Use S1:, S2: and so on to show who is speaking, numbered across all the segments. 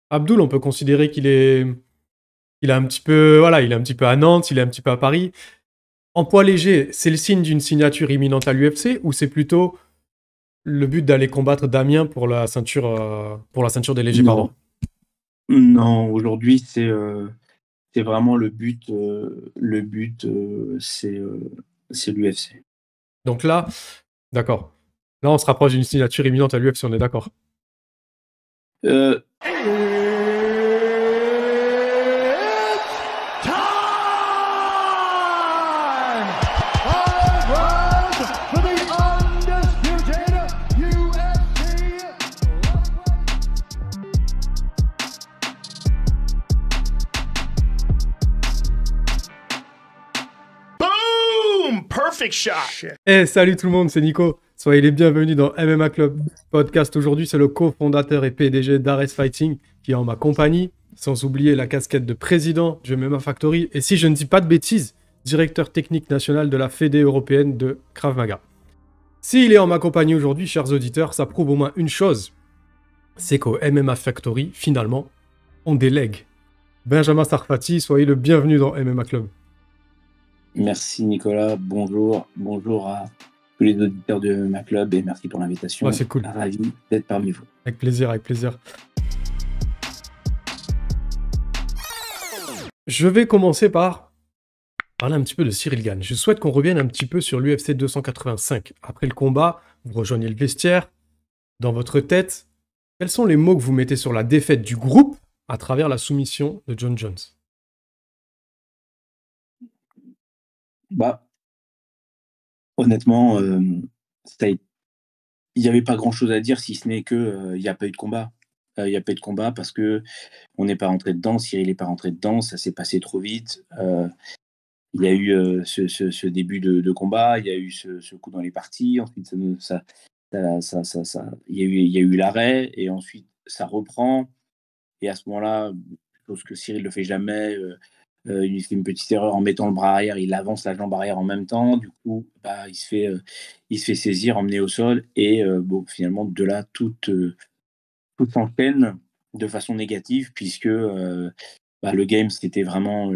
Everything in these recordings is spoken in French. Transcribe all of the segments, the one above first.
S1: Abdul, on peut considérer il est un petit peu, voilà, il est un petit peu à Nantes, il est un petit peu à Paris. En poids léger, c'est le signe d'une signature imminente à l'UFC ou c'est plutôt le but d'aller combattre Damien pour la ceinture des légers, pardon.
S2: Non, non, aujourd'hui, c'est vraiment c'est l'UFC.
S1: Donc là, d'accord. Là, on se rapproche d'une signature imminente à l'UFC, on est d'accord.
S2: Euh,
S3: Perfect shot.
S1: Eh, salut tout le monde, c'est Nico. Soyez les bienvenus dans MMA Club Podcast. Aujourd'hui, c'est le cofondateur et PDG d'Ares Fighting qui est en ma compagnie, sans oublier la casquette de président du MMA Factory et si je ne dis pas de bêtises, directeur technique national de la Fédé européenne de Krav Maga. S'il est en ma compagnie aujourd'hui, chers auditeurs, ça prouve au moins une chose, c'est qu'au MMA Factory, finalement, on délègue. Benjamin Sarfati, soyez le bienvenu dans MMA Club.
S2: Merci Nicolas, bonjour à tous les auditeurs de ma club et merci pour l'invitation.
S1: Ouais, c'est cool.
S2: Ravi d'être parmi vous.
S1: Avec plaisir, avec plaisir. Je vais commencer par parler un petit peu de Cyril Gane. Je souhaite qu'on revienne un petit peu sur l'UFC 285. Après le combat, vous rejoignez le vestiaire. Dans votre tête, quels sont les mots que vous mettez sur la défaite du groupe à travers la soumission de John Jones?
S2: Bah, honnêtement, il n'y avait pas grand-chose à dire si ce n'est que il n'y a pas eu de combat. Il n'y a pas eu de combat parce que on n'est pas rentré dedans, Cyril n'est pas rentré dedans, ça s'est passé trop vite. Il y a eu ce début de combat, il y a eu ce coup dans les parties, ensuite il y a eu l'arrêt et ensuite ça reprend. Et à ce moment-là, chose que Cyril ne le fait jamais, il fait une petite erreur en mettant le bras arrière, il avance la jambe arrière en même temps. Du coup, bah, il se fait saisir, emmener au sol. Et bon, finalement, de là, tout s'enchaîne de façon négative, puisque le game, c'était vraiment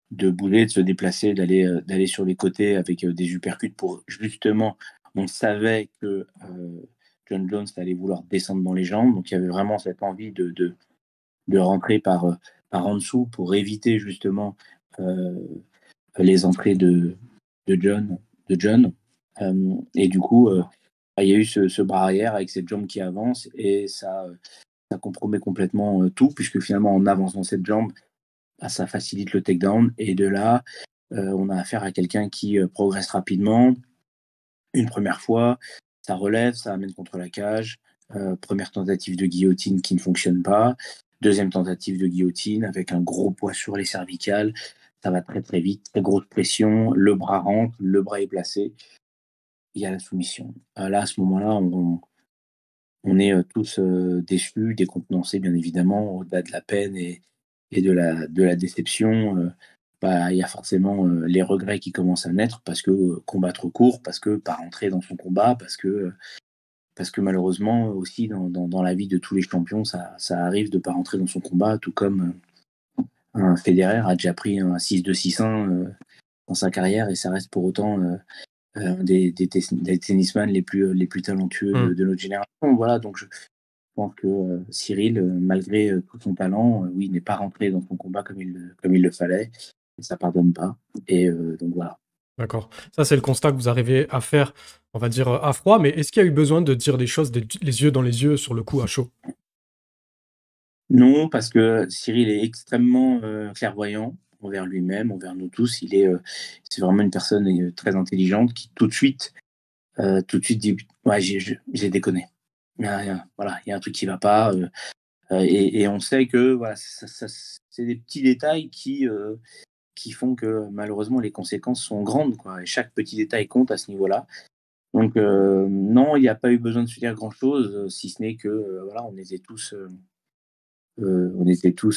S2: de bouler, de se déplacer, d'aller sur les côtés avec des uppercuts pour justement, on savait que John Jones allait vouloir descendre dans les jambes. Donc, il y avait vraiment cette envie de rentrer par en dessous pour éviter justement euh, les entrées de John. De John. Et du coup, il y a eu ce bras arrière avec cette jambe qui avance et ça compromet complètement tout, puisque finalement, en avançant cette jambe, ça facilite le takedown. Et de là, on a affaire à quelqu'un qui progresse rapidement. Une première fois, ça relève, ça amène contre la cage. Première tentative de guillotine qui ne fonctionne pas. Deuxième tentative de guillotine avec un gros poids sur les cervicales. Ça va très très vite, très grosse pression. Le bras rentre, le bras est placé. Il y a la soumission. Là, à ce moment-là, on est tous déçus, décontenancés, bien évidemment, au-delà de la peine et de la déception. Il y a forcément les regrets qui commencent à naître parce que combat trop court, parce que pas rentrer dans son combat, parce que malheureusement aussi dans la vie de tous les champions, ça arrive de pas rentrer dans son combat, tout comme un Federer a déjà pris un 6-2, 6-1 dans sa carrière et ça reste pour autant des tennisman les plus talentueux de notre génération. Voilà, donc je pense que Cyril, malgré tout son talent, oui, n'est pas rentré dans son combat comme il le fallait. Et ça pardonne pas. Et donc voilà.
S1: D'accord. Ça, c'est le constat que vous arrivez à faire, on va dire, à froid, mais est-ce qu'il y a eu besoin de dire des choses les yeux dans les yeux sur le coup à chaud?
S2: Non, parce que Cyril est extrêmement clairvoyant envers lui-même, envers nous tous. C'est vraiment une personne très intelligente qui tout de suite dit, ouais, j'ai déconné. Voilà, il y a un truc qui va pas. Et on sait que voilà, c'est des petits détails qui font que malheureusement les conséquences sont grandes, quoi. Et chaque petit détail compte à ce niveau-là. Donc non, il n'y a pas eu besoin de se dire grand-chose, si ce n'est que voilà, on était tous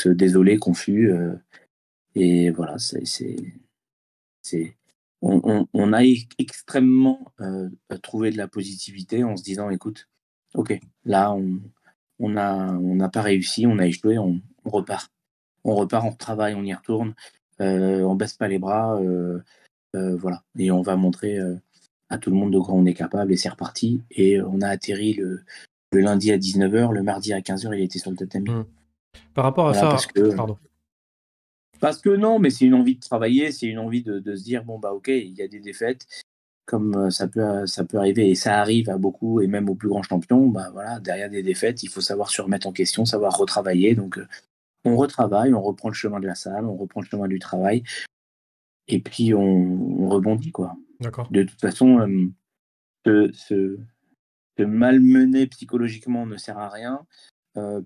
S2: désolés, confus. Et voilà, c'est, on a extrêmement trouvé de la positivité en se disant, écoute, ok, là, on n'a pas réussi, on a échoué, on repart. On repart, on retravaille, on y retourne, on baisse pas les bras, voilà. Et on va montrer à tout le monde de quoi on est capable et c'est reparti. Et on a atterri le lundi à 19h, le mardi à 15h, il était sur le tatami.
S1: Hmm. Par rapport à
S2: Voilà,
S1: ça, pardon.
S2: parce que non, mais c'est une envie de travailler, c'est une envie de se dire, bon, bah ok, il y a des défaites, comme ça peut arriver, et ça arrive à beaucoup, et même aux plus grands champions, bah voilà, derrière des défaites, il faut savoir se remettre en question, savoir retravailler. Donc, on retravaille, on reprend le chemin de la salle, on reprend le chemin du travail, et puis on rebondit, quoi.
S1: D'accord.
S2: De toute façon, se malmener psychologiquement ne sert à rien,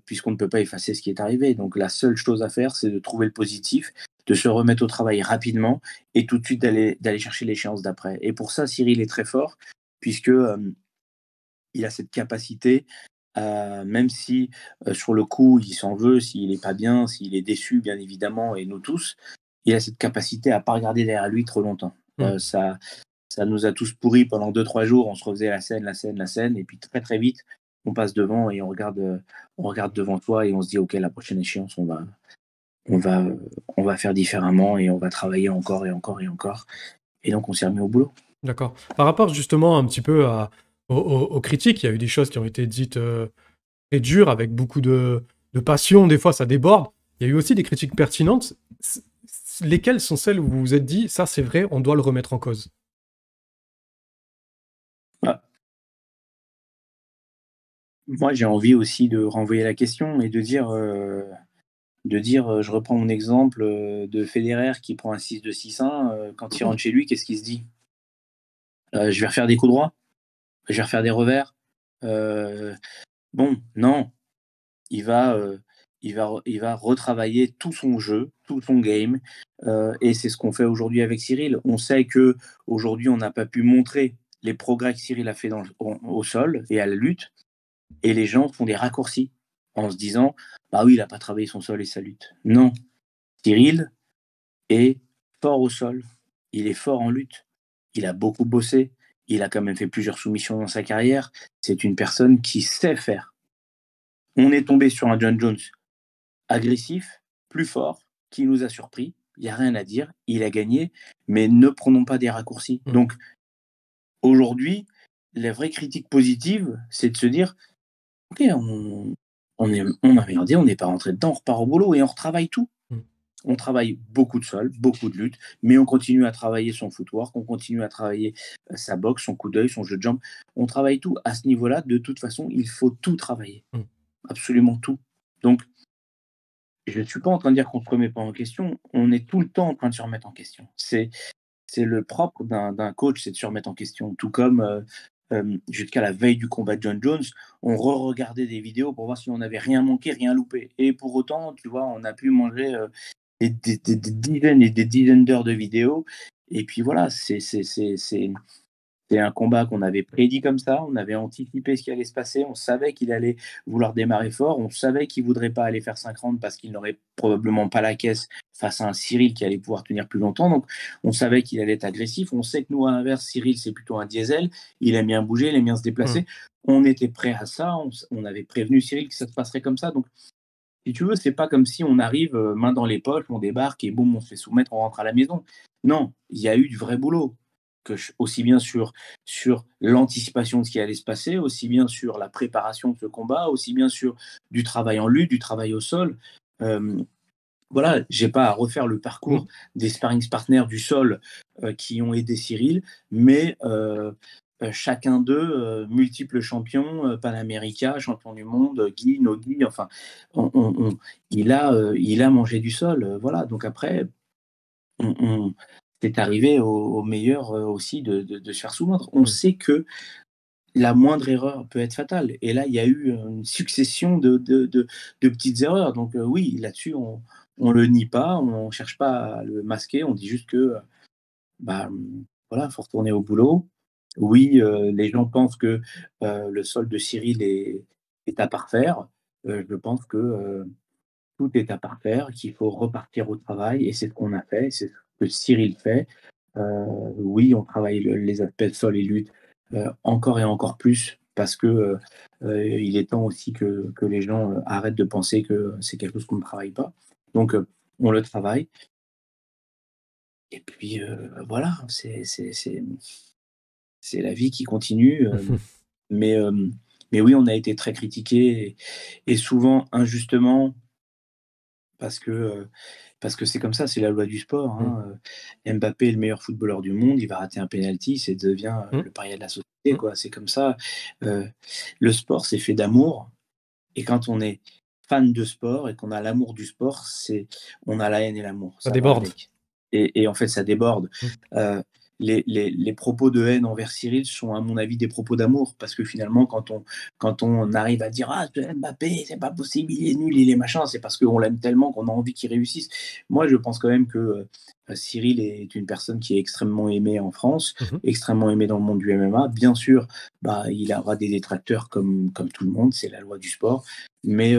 S2: puisqu'on ne peut pas effacer ce qui est arrivé. Donc la seule chose à faire, c'est de trouver le positif, de se remettre au travail rapidement et tout de suite d'aller chercher l'échéance d'après. Et pour ça, Cyril est très fort, puisque il a cette capacité, même si sur le coup, il s'en veut, s'il n'est pas bien, s'il est déçu, bien évidemment, et nous tous, il a cette capacité à ne pas regarder derrière lui trop longtemps. Ça nous a tous pourris pendant 2-3 jours, on se refaisait la scène, et puis très très vite, on passe devant et on regarde devant toi et on se dit, ok, la prochaine échéance, on va, on va faire différemment et on va travailler encore et encore et encore. Et donc, on s'est remis au boulot.
S1: D'accord. Par rapport justement un petit peu aux critiques, il y a eu des choses qui ont été dites très dures, avec beaucoup de passion, des fois ça déborde. Il y a eu aussi des critiques pertinentes. Lesquelles sont celles où vous vous êtes dit, ça c'est vrai, on doit le remettre en cause?
S2: Bah, moi, j'ai envie aussi de renvoyer la question et de dire, je reprends mon exemple de Federer qui prend un 6-2, 6-1, quand il rentre chez lui, qu'est-ce qu'il se dit? Je vais refaire des coups droits, je vais refaire des revers. Bon, non, il va, il va retravailler tout son jeu, tout son game, et c'est ce qu'on fait aujourd'hui avec Cyril. On sait que aujourd'hui, on n'a pas pu montrer les progrès que Cyril a fait au sol et à la lutte, et les gens font des raccourcis en se disant, bah oui, il n'a pas travaillé son sol et sa lutte. Non, Cyril est fort au sol, il est fort en lutte, il a beaucoup bossé, il a quand même fait plusieurs soumissions dans sa carrière. C'est une personne qui sait faire. On est tombé sur un John Jones agressif, plus fort, qui nous a surpris. Il n'y a rien à dire. Il a gagné, mais ne prenons pas des raccourcis. Donc, aujourd'hui, la vraie critique positive, c'est de se dire, ok, on a merdé, on n'est pas rentré dedans, on repart au boulot et on retravaille tout. On travaille beaucoup de sol, beaucoup de lutte, mais on continue à travailler son footwork, on continue à travailler sa boxe, son coup d'œil, son jeu de jambes. On travaille tout. À ce niveau-là, de toute façon, il faut tout travailler. Absolument tout. Donc, je ne suis pas en train de dire qu'on ne se remet pas en question. On est tout le temps en train de se remettre en question. C'est le propre d'un coach, c'est de se remettre en question. Tout comme jusqu'à la veille du combat de John Jones, on re-regardait des vidéos pour voir si on n'avait rien manqué, rien loupé. Et pour autant, tu vois, on a pu manger des dizaines et des dizaines d'heures de vidéos. Et puis voilà, c'est un combat qu'on avait prédit comme ça, on avait anticipé ce qui allait se passer, on savait qu'il allait vouloir démarrer fort, on savait qu'il ne voudrait pas aller faire 5 rounds parce qu'il n'aurait probablement pas la caisse face à un Cyril qui allait pouvoir tenir plus longtemps. Donc on savait qu'il allait être agressif, on sait que nous à l'inverse, Cyril c'est plutôt un diesel, il aime bien bouger, il aime bien se déplacer. On était prêt à ça, on avait prévenu Cyril que ça se passerait comme ça. Donc si tu veux, c'est pas comme si on arrive main dans les poches, on débarque et boum, on se fait soumettre, on rentre à la maison. Non, il y a eu du vrai boulot, aussi bien sur l'anticipation de ce qui allait se passer, aussi bien sur la préparation de ce combat, aussi bien sur du travail en lutte, du travail au sol. Voilà, j'ai pas à refaire le parcours des sparring partners du sol qui ont aidé Cyril, mais chacun d'eux, multiples champions, Panamérica, champion du monde, Guy, no Guy, enfin, il a mangé du sol, voilà. Donc après, c'est arrivé au meilleur aussi de se faire soumettre. On sait que la moindre erreur peut être fatale. Et là, il y a eu une succession de petites erreurs. Donc oui, là-dessus, on le nie pas, on cherche pas à le masquer, on dit juste que bah, voilà, faut retourner au boulot. Oui, les gens pensent que le sol de Cyril est à parfaire. Je pense que tout est à parfaire, qu'il faut repartir au travail et c'est ce qu'on a fait, c'est ce que Cyril fait. Oui, on travaille les aspects sol et lutte encore et encore plus parce que Il est temps aussi que les gens arrêtent de penser que c'est quelque chose qu'on ne travaille pas. Donc, on le travaille. Et puis, voilà, c'est la vie qui continue. Mais, mais oui, on a été très critiqués et souvent injustement parce que, parce que c'est comme ça, c'est la loi du sport,
S1: Mmh.
S2: hein. Mbappé est le meilleur footballeur du monde, il va rater un penalty, c'est devient,
S1: Mmh.
S2: le paria de la société,
S1: Mmh.
S2: quoi. C'est comme ça. Heu, le sport, c'est fait d'amour et quand on est fan de sport et qu'on a l'amour du sport, on a la haine et l'amour,
S1: Ça
S2: ça va
S1: déborde.
S2: avec et en fait, ça déborde.
S1: Mmh.
S2: Heu, les propos de haine envers Cyril sont, à mon avis, des propos d'amour parce que finalement, quand on arrive à dire: «Ah, Mbappé, c'est pas possible, il est nul, il est machin», c'est parce qu'on l'aime tellement qu'on a envie qu'il réussisse. Moi, je pense quand même que, Cyril est une personne qui est extrêmement aimée en France,
S1: Mmh.
S2: extrêmement aimée dans le monde du MMA. Bien sûr, bah, il aura des détracteurs comme tout le monde, c'est la loi du sport. Mais,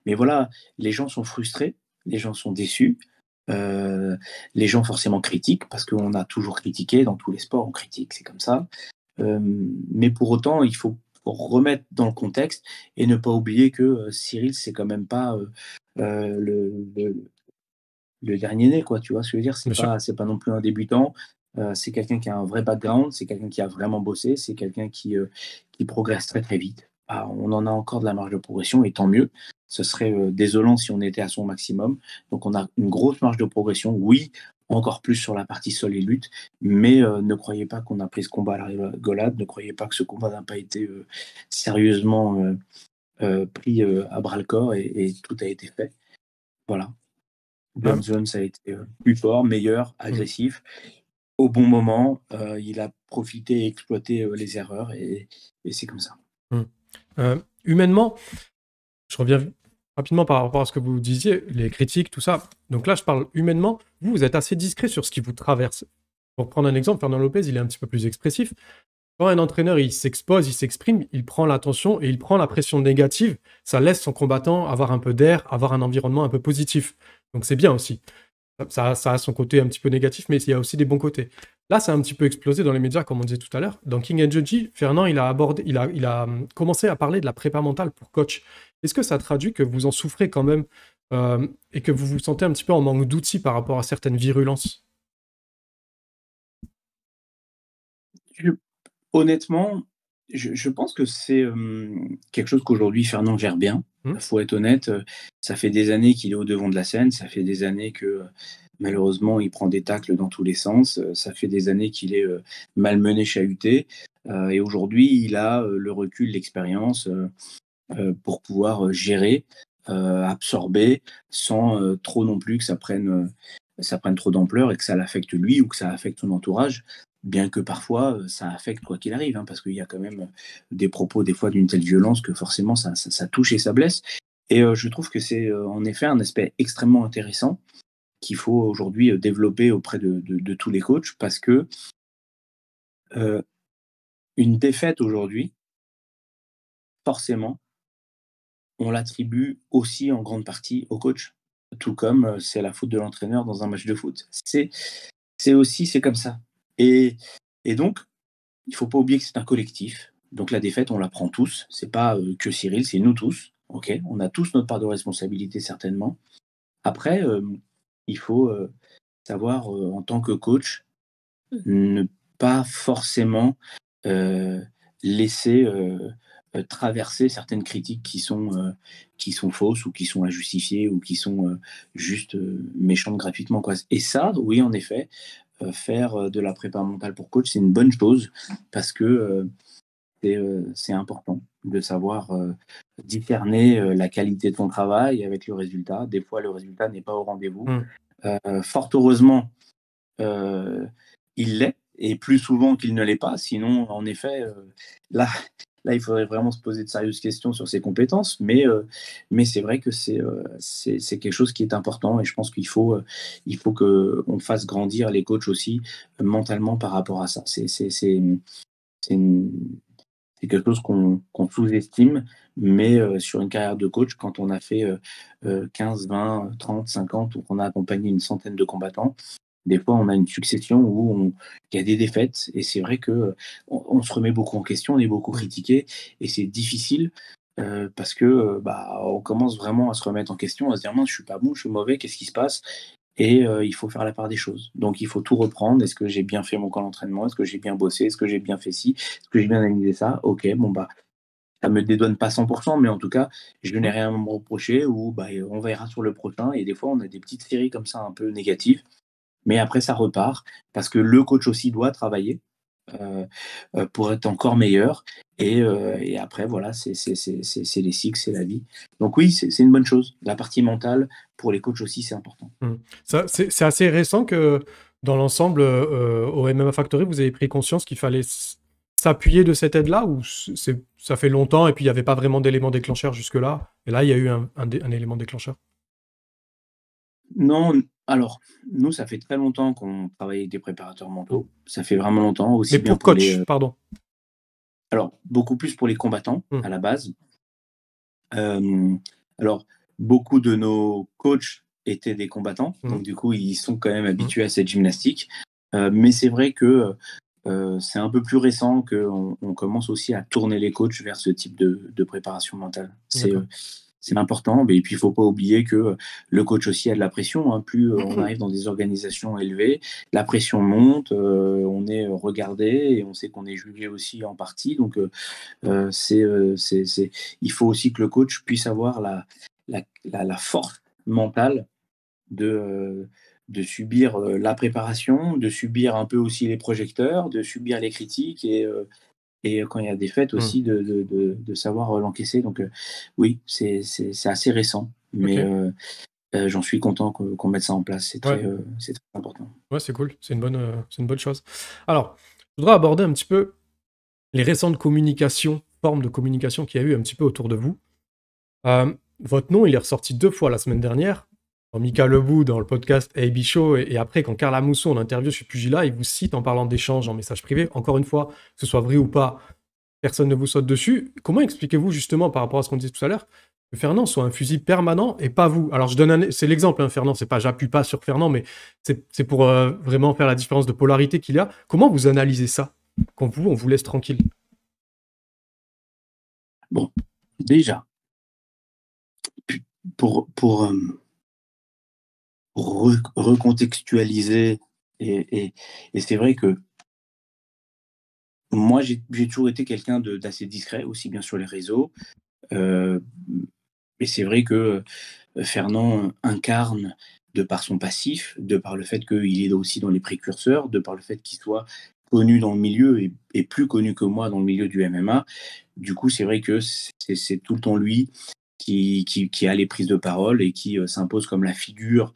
S2: mais voilà, les gens sont frustrés, les gens sont déçus, euh, les gens forcément critiquent, parce qu'on a toujours critiqué, dans tous les sports on critique, c'est comme ça. Mais pour autant, il faut remettre dans le contexte et ne pas oublier que Cyril, c'est quand même pas euh, le, le- le dernier né, quoi, tu vois ce que je veux dire?
S1: Bien sûr.
S2: C'est pas non plus un débutant. C'est quelqu'un qui a un vrai background, c'est quelqu'un qui a vraiment bossé, c'est quelqu'un qui progresse très très vite. Ah, on en a encore de la marge de progression et tant mieux. Ce serait désolant si on était à son maximum. Donc on a une grosse marge de progression, oui, encore plus sur la partie sol et lutte, mais ne croyez pas qu'on a pris ce combat à la rigolade, ne croyez pas que ce combat n'a pas été sérieusement pris à bras le corps et tout a été fait. Voilà. John
S1: Hem,
S2: Jones a été plus fort, meilleur,
S1: mmh.
S2: agressif, au bon moment. Il a profité et exploité les erreurs et c'est comme ça.
S1: Mmh. Humainement, je reviens rapidement par rapport à ce que vous disiez, les critiques, tout ça. Donc là, je parle humainement. Vous êtes assez discret sur ce qui vous traverse. Pour prendre un exemple, Fernand Lopez, il est un petit peu plus expressif. Quand un entraîneur, il s'expose, il s'exprime, il prend l'attention et il prend la pression négative, ça laisse son combattant avoir un peu d'air, avoir un environnement un peu positif. Donc c'est bien aussi. Ça a son côté un petit peu négatif, mais il y a aussi des bons côtés. Là, c'est un petit peu explosé dans les médias, comme on disait tout à l'heure. Dans King and Junji, Fernand, il a commencé à parler de la prépa mentale pour coach. Est-ce que ça traduit que vous en souffrez quand même et que vous vous sentez un petit peu en manque d'outils par rapport à certaines virulences?
S2: Je honnêtement, je pense que c'est, quelque chose qu'aujourd'hui Fernand gère bien.
S1: Hmm.
S2: Faut être honnête, ça fait des années qu'il est au devant de la scène, ça fait des années que, malheureusement, il prend des tacles dans tous les sens, ça fait des années qu'il est, malmené, chahuté, et aujourd'hui, il a, le recul, l'expérience, pour pouvoir gérer, absorber sans trop non plus que ça prenne trop d'ampleur et que ça l'affecte lui ou que ça affecte son entourage. Bien que parfois ça affecte quoi qu'il arrive, hein, parce qu'il y a quand même des propos des fois d'une telle violence que forcément ça touche et ça blesse. Et je trouve que c'est en effet un aspect extrêmement intéressant qu'il faut aujourd'hui développer auprès de tous les coachs parce que euh, une défaite aujourd'hui, forcément, on l'attribue aussi en grande partie au coach, tout comme c'est la faute de l'entraîneur dans un match de foot. C'est comme ça. Et, et donc, il faut pas oublier que c'est un collectif. Donc la défaite, on la prend tous. C'est pas que Cyril, c'est nous tous. Ok, on a tous notre part de responsabilité certainement. Après, il faut savoir en tant que coach ne pas forcément euh, laisser traverser certaines critiques qui sont fausses ou qui sont injustifiées ou qui sont juste méchantes gratuitement, quoi. Et ça, oui, en effet, faire de la prépa mentale pour coach, c'est une bonne chose parce que c'est important de savoir discerner la qualité de ton travail avec le résultat. Des fois, le résultat n'est pas au rendez-vous.
S1: Hmm.
S2: Fort heureusement, euh, il l'est, et plus souvent qu'il ne l'est pas. Sinon, en effet, là, là, il faudrait vraiment se poser de sérieuses questions sur ses compétences. Mais c'est vrai que c'est quelque chose qui est important, et je pense il faut qu'on fasse grandir les coachs aussi mentalement par rapport à ça. C'est une- c'est quelque chose qu'on sous-estime, mais sur une carrière de coach, quand on a fait 15, 20, 30, 50, ou qu'on a accompagné une centaine de combattants, Des fois, on a une succession où il y a des défaites et c'est vrai que on se remet beaucoup en question, on est beaucoup critiqué et c'est difficile parce que on commence vraiment à se remettre en question, à se dire mince, je suis pas bon, je suis mauvais, qu'est-ce qui se passe? Et il faut faire la part des choses. Donc il faut tout reprendre. Est-ce que j'ai bien fait mon camp d'entraînement? Est-ce que j'ai bien bossé? Est-ce que j'ai bien fait ci? Est-ce que j'ai bien analysé ça? Ok, bon bah ça me dédouane pas 100%, mais en tout cas, je n'ai rien à me reprocher ou on verra sur le prochain. Et des fois, on a des petites séries comme ça un peu négatives, mais après ça repart parce que le coach aussi doit travailler euh, pour être encore meilleur. Et après, voilà, c'est les cycles, c'est la vie. Donc oui, c'est une bonne chose. La partie mentale, pour les coachs aussi, c'est important.
S1: Ça, c'est assez récent que dans l'ensemble, au MMA Factory, vous avez pris conscience qu'il fallait s'appuyer de cette aide-là ou ça fait longtemps et puis il n'y avait pas vraiment d'élément déclencheur jusque-là et là, il y a eu un élément déclencheur.
S2: Non, alors, nous, ça fait très longtemps qu'on travaille avec des préparateurs mentaux. Ça fait vraiment longtemps, aussi
S1: Mais
S2: bien
S1: pour
S2: pour
S1: coach,
S2: les.
S1: pardon.
S2: Alors, beaucoup plus pour les combattants
S1: Mm.
S2: à la base. Alors, beaucoup de nos coachs étaient des combattants, donc du coup, ils sont quand même habitués à cette gymnastique. Mais c'est vrai que c'est un peu plus récent qu'on commence aussi à tourner les coachs vers ce type de préparation mentale. C'est important. Et puis, il ne faut pas oublier que le coach aussi a de la pression. Hein. Plus on arrive dans des organisations élevées, la pression monte, on est regardé et on sait qu'on est jugé aussi en partie. Donc, il faut aussi que le coach puisse avoir la force mentale de subir la préparation, de subir un peu aussi les projecteurs, de subir les critiques et quand il y a des fêtes aussi, de savoir l'encaisser. Donc oui, c'est assez récent, mais j'en suis content qu'on mette ça en place. C'est très important.
S1: Ouais, c'est cool. C'est une bonne chose. Alors, je voudrais aborder un petit peu les récentes formes de communication qu'il y a eu un petit peu autour de vous. Votre nom, il est ressorti 2 fois la semaine dernière. Dans Mika Lebou, dans le podcast AB Show, et après, quand Carla Mousseau, en interview sur Pugila, il vous cite en parlant d'échanges en message privé. Encore une fois, que ce soit vrai ou pas, personne ne vous saute dessus. Comment expliquez-vous justement, par rapport à ce qu'on disait tout à l'heure, que Fernand soit un fusil permanent et pas vous? Alors, c'est l'exemple, hein, Fernand, j'appuie pas sur Fernand, mais c'est pour vraiment faire la différence de polarité qu'il y a. Comment vous analysez ça, quand on vous laisse tranquille?
S2: Bon, déjà, pour recontextualiser, et c'est vrai que moi, j'ai toujours été quelqu'un d'assez discret, aussi bien sur les réseaux. Et c'est vrai que Fernand incarne, de par son passif, de par le fait qu'il est aussi dans les précurseurs, de par le fait qu'il soit connu dans le milieu et plus connu que moi dans le milieu du MMA. Du coup, c'est vrai que c'est tout le temps lui qui a les prises de parole et qui s'impose comme la figure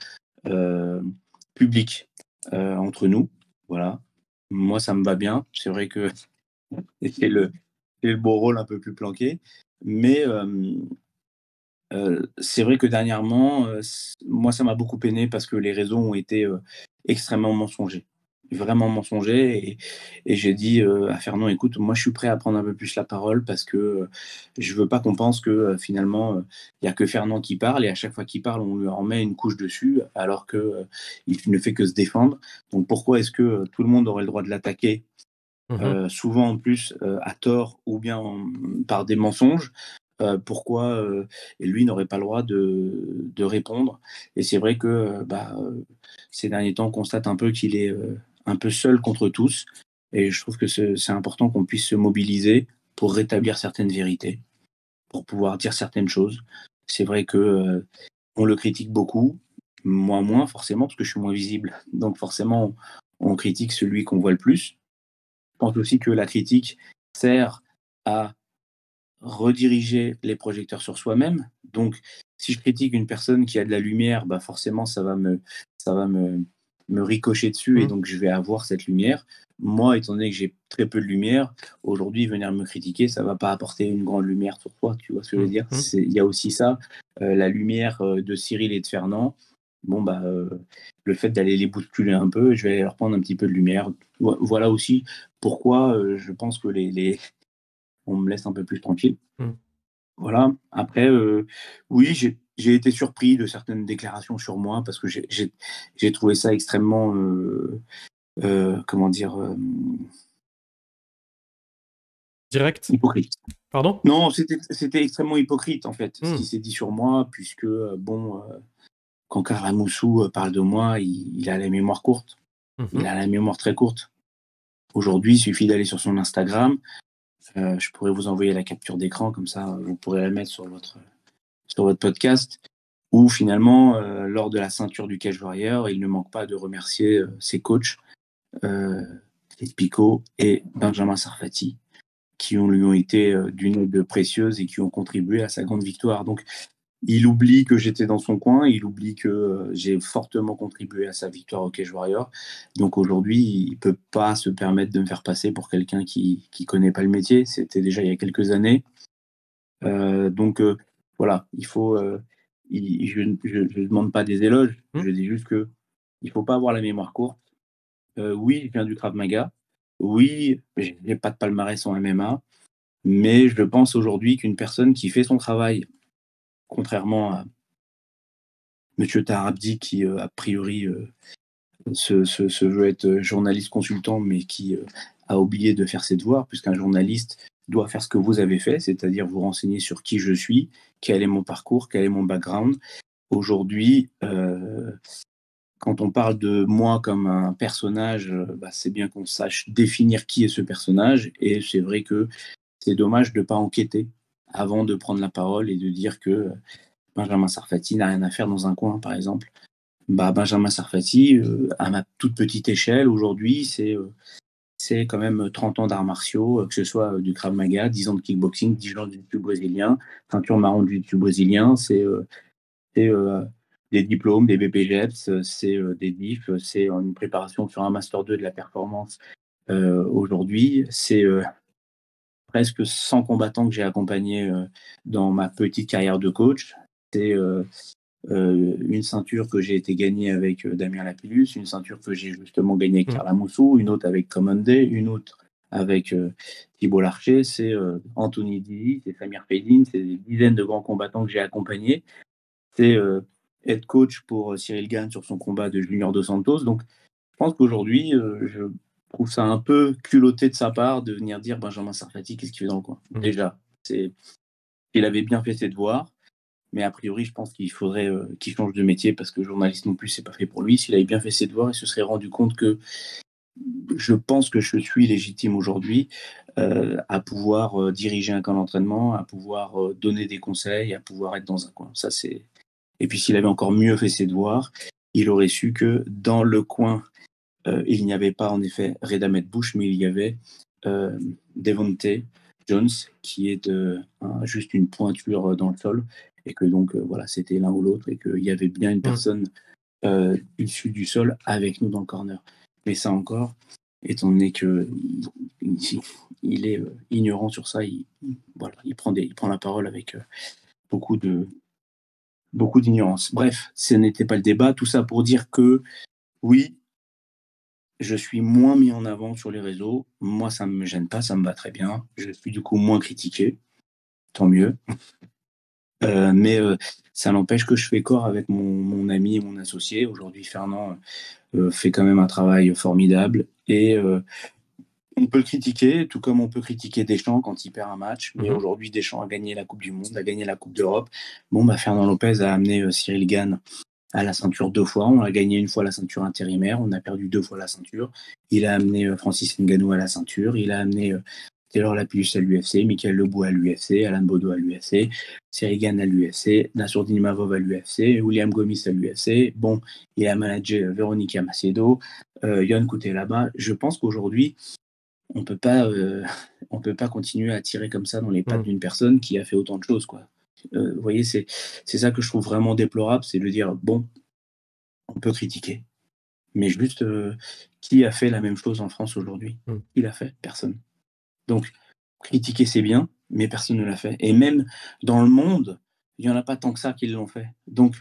S2: publique entre nous. Voilà. Moi, ça me va bien. C'est vrai que c'est le beau rôle un peu plus planqué. Mais c'est vrai que dernièrement, moi, ça m'a beaucoup peiné parce que les réseaux ont été extrêmement mensongers. Vraiment mensongers. Et j'ai dit à Fernand, écoute, moi, je suis prêt à prendre un peu plus la parole parce que je veux pas qu'on pense que finalement, il y a que Fernand qui parle et à chaque fois qu'il parle, on lui en met une couche dessus alors que il ne fait que se défendre. Donc pourquoi est-ce que tout le monde aurait le droit de l'attaquer souvent en plus à tort ou bien par des mensonges? Pourquoi et lui n'aurait pas le droit de répondre? Et c'est vrai que ces derniers temps, on constate un peu qu'il est un peu seul contre tous. Et je trouve que c'est important qu'on puisse se mobiliser pour rétablir certaines vérités, pour pouvoir dire certaines choses. C'est vrai que on le critique beaucoup, moi moins forcément, parce que je suis moins visible. Donc forcément, on critique celui qu'on voit le plus. Je pense aussi que la critique sert à rediriger les projecteurs sur soi-même. Donc, si je critique une personne qui a de la lumière, bah forcément, ça va me ricocher dessus et donc je vais avoir cette lumière. Moi, étant donné que j'ai très peu de lumière, aujourd'hui, venir me critiquer, ça va pas apporter une grande lumière sur toi, tu vois ce que je veux dire? Il y a aussi ça, la lumière de Cyril et de Fernand. Bon, le fait d'aller les bousculer un peu, je vais leur prendre un petit peu de lumière. Voilà aussi pourquoi je pense que on me laisse un peu plus tranquille. Voilà. Après, oui, j'ai été surpris de certaines déclarations sur moi parce que j'ai trouvé ça extrêmement, comment dire,
S1: Direct.
S2: hypocrite.
S1: Pardon?
S2: Non, c'était extrêmement hypocrite en fait, ce qui
S1: Hmm.
S2: s'est dit sur moi, puisque quand Karl Moussou parle de moi, il a la mémoire courte. Il
S1: Mhm.
S2: a la mémoire très courte. Aujourd'hui, il suffit d'aller sur son Instagram. Je pourrais vous envoyer la capture d'écran, comme ça, vous pourrez la mettre sur votre podcast. Où finalement, lors de la ceinture du Cage Warrior, il ne manque pas de remercier ses coachs, Steve Picot et Benjamin Sarfati, qui lui ont été d'une aide précieuse et qui ont contribué à sa grande victoire. Donc, il oublie que j'étais dans son coin, il oublie que j'ai fortement contribué à sa victoire au Cage Warrior. Donc aujourd'hui, il ne peut pas se permettre de me faire passer pour quelqu'un qui ne connaît pas le métier. C'était déjà il y a quelques années. Donc voilà, il faut. Je ne demande pas des éloges, je dis juste que il ne faut pas avoir la mémoire courte. Oui, je viens du Krav Maga. Oui, je n'ai pas de palmarès en MMA. Mais je pense aujourd'hui qu'une personne qui fait son travail, contrairement à Monsieur Tarabdi, qui a priori se veut être journaliste consultant, mais qui a oublié de faire ses devoirs, puisqu'un journaliste doit faire ce que vous avez fait, c'est-à-dire vous renseigner sur qui je suis, quel est mon parcours, quel est mon background. Aujourd'hui, quand on parle de moi comme un personnage, c'est bien qu'on sache définir qui est ce personnage, et c'est vrai que c'est dommage de ne pas enquêter avant de prendre la parole et de dire que Benjamin Sarfati n'a rien à faire dans un coin, par exemple. Benjamin Sarfati, à ma toute petite échelle, aujourd'hui, c'est quand même 30 ans d'arts martiaux, que ce soit du Krav Maga, 10 ans de kickboxing, 10 ans de jiu-jitsu brésilien, ceinture marron de jiu-jitsu brésilien, c'est des diplômes, des BPGEPS, c'est des DIF, c'est une préparation sur un Master 2 de la performance aujourd'hui, c'est presque 100 combattants que j'ai accompagnés dans ma petite carrière de coach, c'est une ceinture que j'ai été gagnée avec Damien Lapillus, une ceinture que j'ai justement gagnée avec Carla Moussou, une autre avec Commande, une autre avec Thibault Larcher, c'est Anthony Dizzy, c'est Samir Feydin, c'est des dizaines de grands combattants que j'ai accompagnés. C'est être coach pour Cyril Gane sur son combat de Junior Dos Santos. Donc, je pense qu'aujourd'hui, je trouve ça un peu culotté de sa part de venir dire Benjamin Sarfati, qu'est-ce qu'il fait dans le coin. Déjà, il avait bien fait ses devoirs. Mais a priori, je pense qu'il faudrait qu'il change de métier parce que journaliste non plus, c'est pas fait pour lui. S'il avait bien fait ses devoirs, il se serait rendu compte que je pense que je suis légitime aujourd'hui à pouvoir diriger un camp d'entraînement, à pouvoir donner des conseils, à pouvoir être dans un coin. Ça, c'est... Et puis s'il avait encore mieux fait ses devoirs, il aurait su que dans le coin, il n'y avait pas en effet Reda Bush, mais il y avait Devonte Jones, qui est juste une pointure dans le sol, et que donc voilà, c'était l'un ou l'autre, et qu'il y avait bien une personne issue du sol avec nous dans le corner. Mais ça encore, étant donné que il est ignorant sur ça, il prend la parole avec beaucoup d'ignorance. Bref, ce n'était pas le débat. Tout ça pour dire que oui, je suis moins mis en avant sur les réseaux. Moi, ça ne me gêne pas, ça me va très bien. Je suis du coup moins critiqué, tant mieux. Mais ça n'empêche que je fais corps avec mon ami et mon associé. Aujourd'hui, Fernand fait quand même un travail formidable. Et on peut le critiquer, tout comme on peut critiquer Deschamps quand il perd un match. Mais aujourd'hui, Deschamps a gagné la Coupe du Monde, a gagné la Coupe d'Europe. Fernand Lopez a amené Cyril Gane à la ceinture 2 fois. On a gagné une fois la ceinture intérimaire, on a perdu 2 fois la ceinture. Il a amené Francis Ngannou à la ceinture, il a amené Taylor Lapillus à l'UFC, Michael Lebout à l'UFC, Alan Bodo à l'UFC, Cyril Gane à l'UFC, Nassourdine Mavov à l'UFC, William Gomis à l'UFC. Bon, il a managé Veronica Macedo, Yon Kutelaba. Je pense qu'aujourd'hui, on peut pas continuer à tirer comme ça dans les pattes d'une personne qui a fait autant de choses, quoi. Vous voyez, c'est ça que je trouve vraiment déplorable, c'est de dire, bon, on peut critiquer, mais juste, qui a fait la même chose en France aujourd'hui? Qui l'a fait? Personne. Donc, critiquer, c'est bien, mais personne ne l'a fait. Et même dans le monde, il n'y en a pas tant que ça qui l'ont fait. Donc,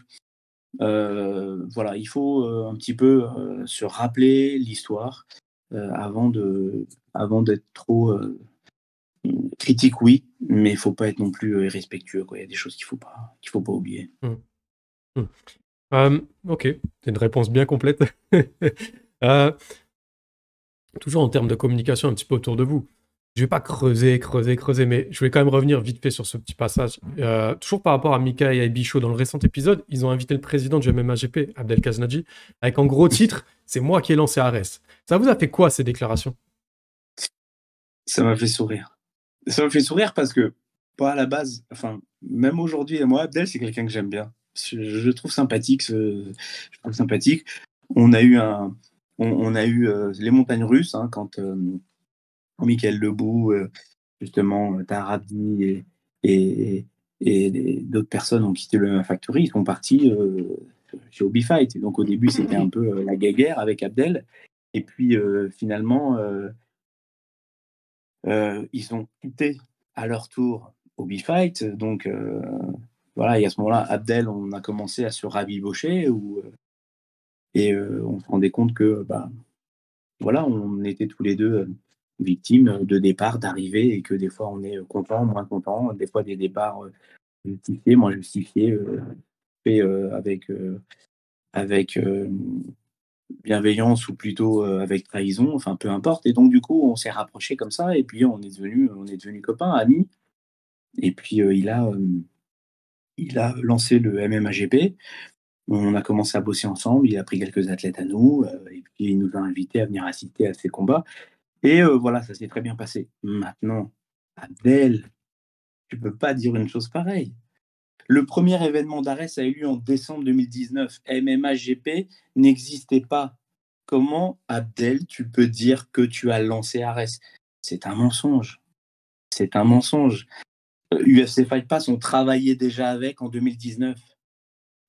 S2: voilà, il faut un petit peu se rappeler l'histoire avant d'être trop critique, oui, mais il faut pas être non plus irrespectueux, quoi. Il y a des choses qu'il faut pas oublier.
S1: Ok, c'est une réponse bien complète. Euh, toujours en termes de communication un petit peu autour de vous. Je vais pas creuser, mais je vais quand même revenir vite fait sur ce petit passage. Toujours par rapport à Mika et à Bichot, dans le récent épisode, ils ont invité le président du MMAGP, Abdel Khaznadji, avec en gros titre, c'est moi qui ai lancé Ares. Ça vous a fait quoi, ces déclarations?
S2: Ça m'a fait sourire. Ça m'a fait sourire parce que, pas à la base, enfin, même aujourd'hui, moi, Abdel, c'est quelqu'un que j'aime bien. Je trouve sympathique. Je trouve sympathique. On a eu les montagnes russes, hein, quand Michael Lebou, justement, Tarabdi et d'autres personnes ont quitté le MMA Factory. Ils sont partis chez Hobby Fight. Et donc, au début, c'était un peu la guéguerre avec Abdel. Et puis, finalement, ils ont quitté à leur tour Hobby Fight. Donc, voilà, et à ce moment-là, Abdel, on a commencé à se rabibocher et on se rendait compte que, voilà, on était tous les deux victimes de départs, d'arrivées, et que des fois on est content, moins content, des fois des départs justifiés, moins justifiés, faits avec bienveillance ou plutôt avec trahison, enfin peu importe. Et donc du coup, on s'est rapprochés comme ça, et puis on est devenus copains, amis. Et puis il a lancé le MMAGP. On a commencé à bosser ensemble. Il a pris quelques athlètes à nous, et puis il nous a invités à venir assister à ses combats. Et voilà, ça s'est très bien passé. Maintenant, Abdel, tu peux pas dire une chose pareille. Le premier événement d'Ares a eu lieu en décembre 2019. MMA-GP n'existait pas. Comment, Abdel, tu peux dire que tu as lancé Ares? C'est un mensonge. C'est un mensonge. UFC Fight Pass, on travaillait déjà avec en 2019.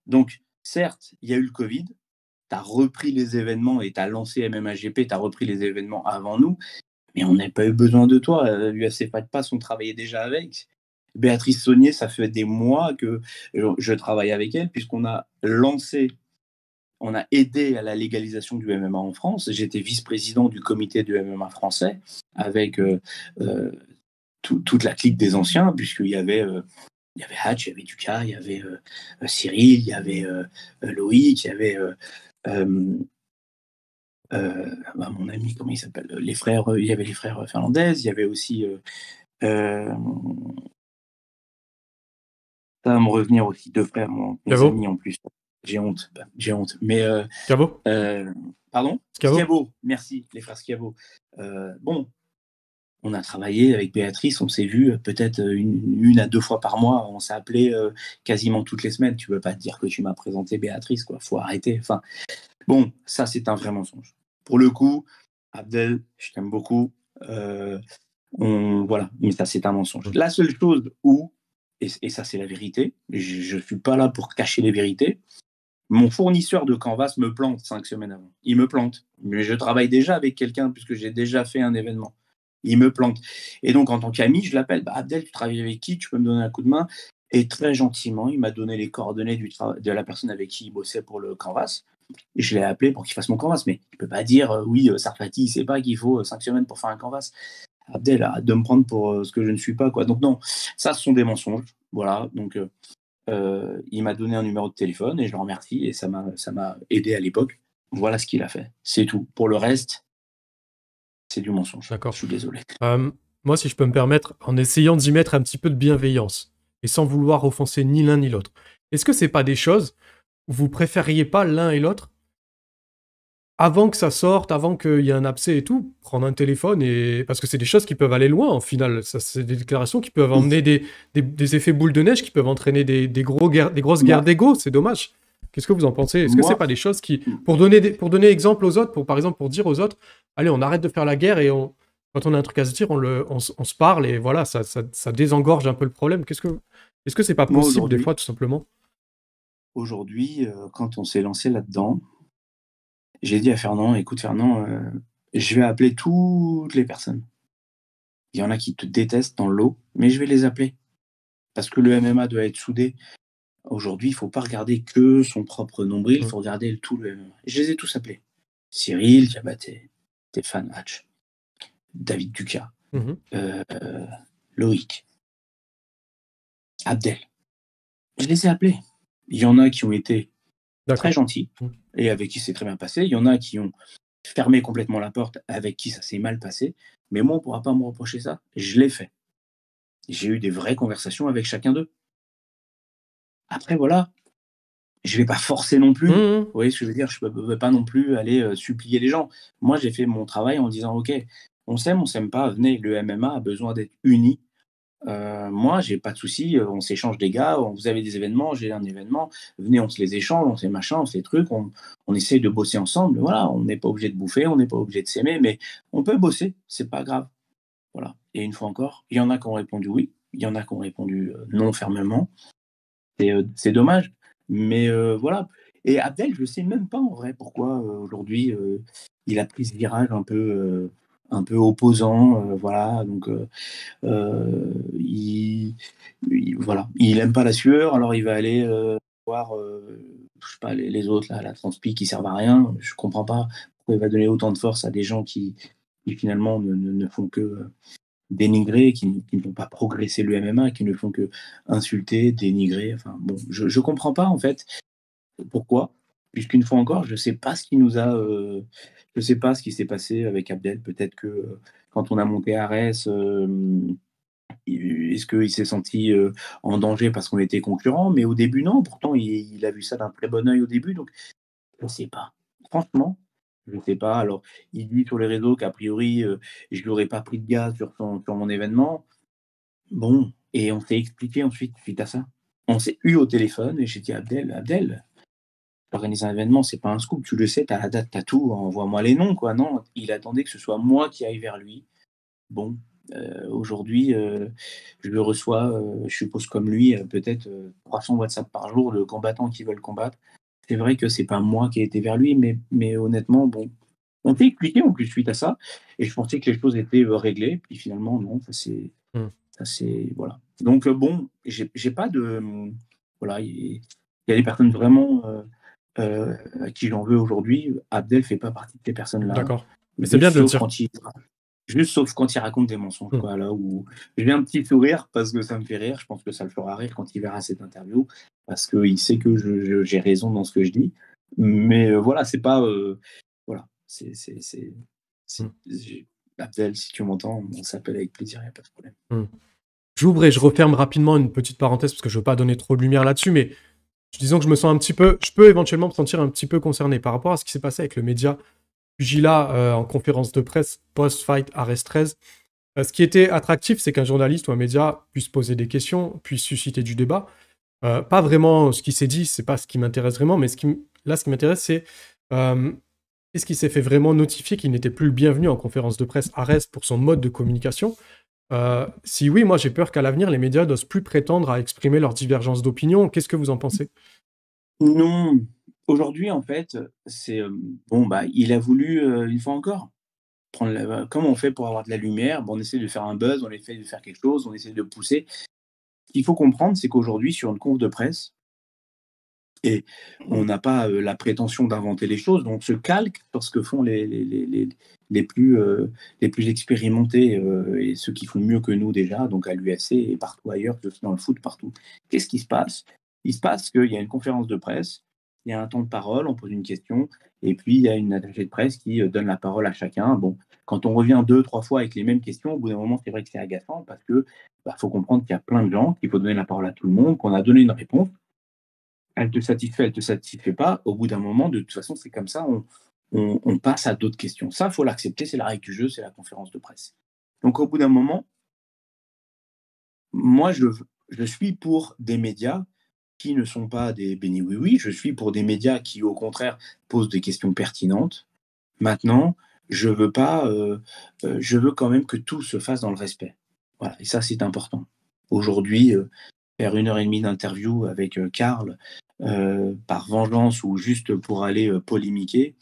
S2: Donc, certes, il y a eu le Covid. Tu as repris les événements et tu as lancé MMA-GP, tu as repris les événements avant nous. Mais on n'a pas eu besoin de toi. UFC Fight Pass, on travaillait déjà avec. Béatrice Saunier, ça fait des mois que je travaille avec elle, puisqu'on a lancé, on a aidé à la légalisation du MMA en France. J'étais vice-président du comité du MMA français, avec toute la clique des anciens, puisqu'il y avait Hatch, il y avait Duka, il y avait Cyril, il y avait Loïc, il y avait mon ami, comment il s'appelle, les frères, il y avait les frères Fernandez, il y avait aussi ça va me revenir aussi, deux frères, mes amis en plus. J'ai honte. Mais
S1: Scavo?
S2: Pardon? Schiavo, merci, les frères Schiavo. Bon, on a travaillé avec Béatrice, on s'est vu peut-être une à deux fois par mois, on s'est appelé quasiment toutes les semaines. Tu peux pas te dire que tu m'as présenté Béatrice, quoi. Faut arrêter. Enfin, bon, ça c'est un vrai mensonge. Pour le coup, Abdel, je t'aime beaucoup. Voilà, mais ça c'est un mensonge. La seule chose où, et ça c'est la vérité, je ne suis pas là pour cacher les vérités, mon fournisseur de Canvas me plante 5 semaines avant. Il me plante. Mais je travaille déjà avec quelqu'un puisque j'ai déjà fait un événement. Il me plante. Et donc en tant qu'ami, je l'appelle, Abdel, tu travailles avec qui? Tu peux me donner un coup de main? Et très gentiment, il m'a donné les coordonnées de la personne avec qui il bossait pour le Canvas. Et je l'ai appelé pour qu'il fasse mon Canvas. Mais il ne peut pas dire, oui, Sarfati, il ne sait pas qu'il faut 5 semaines pour faire un Canvas. Abdel, arrête de me prendre pour ce que je ne suis pas, quoi. Donc non, ça, ce sont des mensonges. Voilà, donc il m'a donné un numéro de téléphone et je le remercie, et ça m'a aidé à l'époque. Voilà ce qu'il a fait, c'est tout. Pour le reste, c'est du mensonge.
S1: D'accord.
S2: Je suis désolé.
S1: Moi, si je peux me permettre, en essayant d'y mettre un petit peu de bienveillance et sans vouloir offenser ni l'un ni l'autre, est-ce que c'est pas des choses où vous préfériez pas l'un et l'autre avant que ça sorte, avant qu'il y ait un abcès et tout, prendre un téléphone, et parce que c'est des choses qui peuvent aller loin en final. Ça, c'est des déclarations qui peuvent emmener des effets boule de neige, qui peuvent entraîner des grosses guerres d'ego. C'est dommage. Qu'est-ce que vous en pensez? Est-ce que c'est pas des choses qui, pour donner exemple aux autres, par exemple pour dire aux autres, allez, on arrête de faire la guerre, et quand on a un truc à se dire, on se parle, et voilà, ça désengorge un peu le problème. Est-ce que c'est pas possible des fois, tout simplement?
S2: Aujourd'hui, quand on s'est lancé là-dedans, j'ai dit à Fernand, écoute Fernand, je vais appeler toutes les personnes. Il y en a qui te détestent dans l'eau, mais je vais les appeler. Parce que le MMA doit être soudé. Aujourd'hui, il ne faut pas regarder que son propre nombril, il faut regarder tout le MMA. Je les ai tous appelés. Cyril, Diabaté, Stéphane Hatch, David Duca,
S1: Mhm.
S2: Loïc, Abdel. Je les ai appelés. Il y en a qui ont été très
S1: D'accord.
S2: gentils
S1: Mhm.
S2: et avec qui c'est très bien passé. Il y en a qui ont fermé complètement la porte, avec qui ça s'est mal passé. Mais moi, on ne pourra pas me reprocher ça. Je l'ai fait. J'ai eu des vraies conversations avec chacun d'eux. Après, voilà, je ne vais pas forcer non plus.
S1: Mhm.
S2: Vous voyez ce que je veux dire? Je ne peux pas non plus aller supplier les gens. Moi, j'ai fait mon travail en disant, OK, on s'aime pas, venez, le MMA a besoin d'être uni. Moi, j'ai pas de souci, on s'échange des gars, vous avez des événements, j'ai un événement, venez, on se les échange, on se les machins, on se les trucs, on essaye de bosser ensemble. Voilà, on n'est pas obligé de bouffer, on n'est pas obligé de s'aimer, mais on peut bosser, c'est pas grave. Voilà. Et une fois encore, il y en a qui ont répondu oui, il y en a qui ont répondu non fermement. C'est dommage, mais voilà. Et Abdel, je sais même pas en vrai pourquoi aujourd'hui il a pris ce virage un peu opposant, voilà. Donc voilà, il aime pas la sueur, alors il va aller voir, je sais pas, les autres là, la transpi qui servent à rien. Je comprends pas pourquoi il va donner autant de force à des gens qui finalement ne font que dénigrer, qui ne font pas progresser le MMA, qui ne font que insulter, dénigrer. Enfin bon, je comprends pas en fait pourquoi, puisqu'une fois encore, je sais pas ce qui nous a, je sais pas ce qui s'est passé avec Abdel. Peut-être que quand on a monté Arès, est-ce qu'il s'est senti en danger parce qu'on était concurrents? Mais au début, non. Pourtant, il a vu ça d'un très bon œil au début. Donc, je ne sais pas. Franchement, je ne sais pas. Alors, il dit sur les réseaux qu'a priori, je lui aurais pas pris de gaz sur mon événement. Bon, et on s'est expliqué ensuite, suite à ça. On s'est eu au téléphone et j'ai dit: Abdel, organiser un événement, c'est pas un scoop. Tu le sais, tu as la date, tu as tout. Envoie-moi les noms, quoi. Non, il attendait que ce soit moi qui aille vers lui. Bon, aujourd'hui, je le reçois, je suppose comme lui, peut-être 300 WhatsApp par jour de combattants qui veulent combattre. C'est vrai que c'est pas moi qui ai été vers lui, mais honnêtement, bon, on s'est expliqué en plus suite à ça, et je pensais que les choses étaient réglées, puis finalement, non,
S1: Mhm.
S2: ça c'est, voilà. Donc, bon, j'ai pas de, voilà, il y a des personnes vraiment à qui j'en veux aujourd'hui. Abdel fait pas partie de ces personnes-là,
S1: D'accord. Mais c'est bien de le dire.
S2: juste sauf quand il raconte des mensonges,
S1: Mhm.
S2: quoi, là où je vais un petit sourire parce que ça me fait rire. Je pense que ça le fera rire quand il verra cette interview parce qu'il sait que j'ai raison dans ce que je dis. Mais voilà, c'est pas. Voilà,
S1: Mhm.
S2: Abdel, si tu m'entends, on s'appelle avec plaisir, il n'y a pas de problème.
S1: Mhm. J'ouvre et je referme rapidement une petite parenthèse parce que je veux pas donner trop de lumière là-dessus, mais disons que je me sens un petit peu, je peux éventuellement me sentir un petit peu concerné par rapport à ce qui s'est passé avec le média Pugilat en conférence de presse post-fight Arrest 13. Ce qui était attractif, c'est qu'un journaliste ou un média puisse poser des questions, puisse susciter du débat. Pas vraiment ce qui s'est dit, c'est pas ce qui m'intéresse vraiment, mais là, ce qui m'intéresse, c'est euh, est-ce qu'il s'est fait vraiment notifier qu'il n'était plus le bienvenu en conférence de presse Arrest pour son mode de communication. Si oui, moi j'ai peur qu'à l'avenir, les médias n'osent plus prétendre à exprimer leurs divergences d'opinion. Qu'est-ce que vous en pensez?
S2: Non, aujourd'hui, en fait, c'est bon, bah, il a voulu, une fois encore, comment on fait pour avoir de la lumière? Bon, on essaie de faire un buzz, on essaie de faire quelque chose, on essaie de pousser. Ce qu'il faut comprendre, c'est qu'aujourd'hui, sur une conf de presse, et on n'a pas la prétention d'inventer les choses, on se calque sur ce que font les plus, les plus expérimentés et ceux qui font mieux que nous déjà, donc à l'UFC et partout ailleurs, aussi dans le foot, partout. Qu'est-ce qui se passe? Il se passe qu'il y a une conférence de presse, il y a un temps de parole, on pose une question, et puis il y a une attachée de presse qui donne la parole à chacun. Bon, quand on revient 2, 3 fois avec les mêmes questions, au bout d'un moment, c'est vrai que c'est agaçant parce que faut comprendre qu'il y a plein de gens, qu'il faut donner la parole à tout le monde, qu'on a donné une réponse. Elle te satisfait, elle te satisfait pas. Au bout d'un moment, de toute façon, c'est comme ça, on passe à d'autres questions. Ça, il faut l'accepter, c'est la règle du jeu, c'est la conférence de presse. Donc, au bout d'un moment, moi, je suis pour des médias qui ne sont pas des béni oui-oui. Je suis pour des médias qui, au contraire, posent des questions pertinentes. Maintenant, je veux pas, je veux quand même que tout se fasse dans le respect. Voilà, et ça, c'est important. Aujourd'hui, faire 1 heure et demie d'interview avec Karl par vengeance ou juste pour aller polémiquer,